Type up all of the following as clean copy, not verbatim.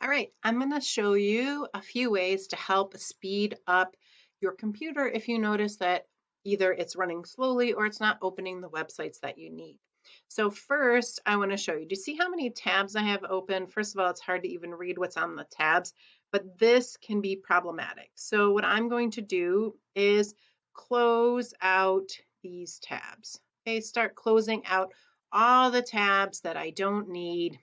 All right, I'm going to show you a few ways to help speed up your computer if you notice that either it's running slowly or it's not opening the websites that you need. So first, I want to show you. Do you see how many tabs I have open? First of all, it's hard to even read what's on the tabs, but this can be problematic. So what I'm going to do is close out these tabs. Okay, start closing out all the tabs that I don't need.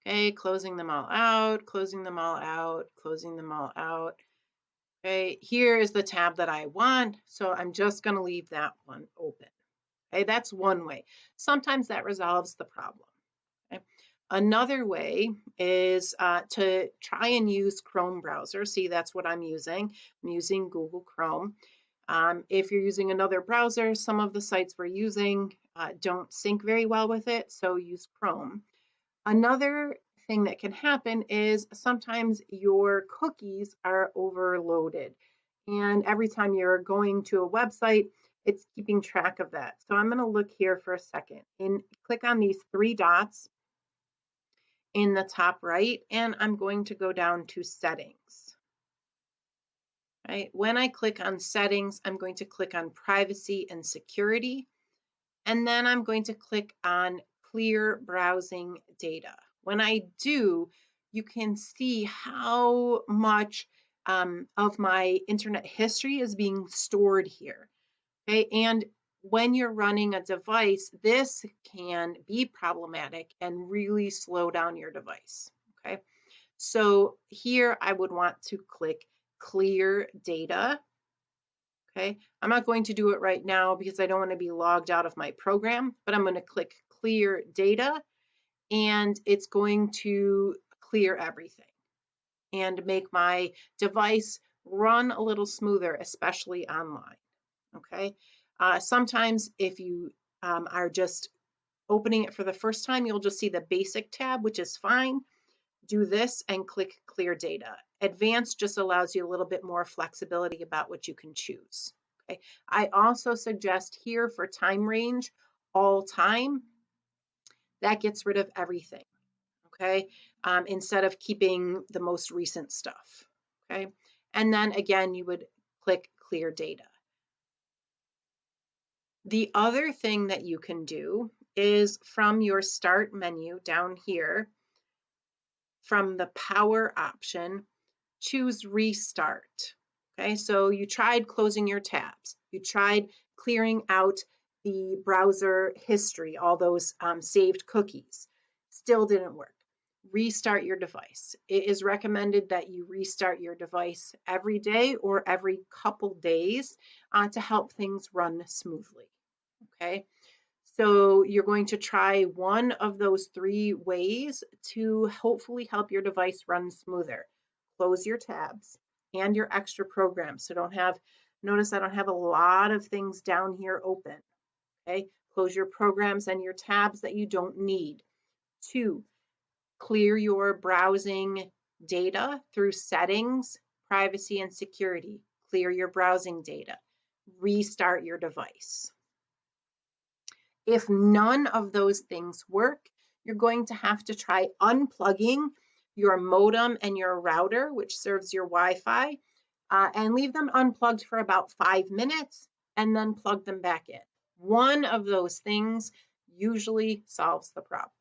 Okay, closing them all out, closing them all out, closing them all out. Okay, here is the tab that I want, so I'm just going to leave that one open. Okay, that's one way. Sometimes that resolves the problem. Okay. Another way is to try and use Chrome browser. See, that's what I'm using. I'm using Google Chrome. If you're using another browser, some of the sites we're using don't sync very well with it, so use Chrome. Another thing that can happen is sometimes your cookies are overloaded. And every time you're going to a website, it's keeping track of that. So I'm going to look here for a second and click on these three dots in the top right, and I'm going to go down to settings. Right? When I click on settings, I'm going to click on privacy and security, and then I'm going to click on clear browsing data. When I do, you can see how much of my internet history is being stored here. Okay, and when you're running a device, this can be problematic and really slow down your device. Okay, so here I would want to click clear data. Okay, I'm not going to do it right now because I don't want to be logged out of my program, but I'm going to click clear data and it's going to clear everything and make my device run a little smoother, especially online. Okay, sometimes if you are just opening it for the first time, you'll just see the basic tab, which is fine. Do this and click clear data. Advanced just allows you a little bit more flexibility about what you can choose. Okay. I also suggest here for time range, all time. That gets rid of everything. Okay. Instead of keeping the most recent stuff. Okay. And then again, you would click clear data. The other thing that you can do is from your start menu down here, from the power option, choose restart. Okay, so you tried closing your tabs. You tried clearing out the browser history, all those saved cookies. Still didn't work. Restart your device. It is recommended that you restart your device every day or every couple days to help things run smoothly. Okay, so you're going to try one of those three ways to hopefully help your device run smoother. Close your tabs and your extra programs. So notice I don't have a lot of things down here open. Okay, close your programs and your tabs that you don't need. 2, clear your browsing data through settings, privacy and security. Clear your browsing data. Restart your device. If none of those things work, you're going to have to try unplugging your modem and your router, which serves your Wi-Fi, and leave them unplugged for about 5 minutes and then plug them back in. One of those things usually solves the problem.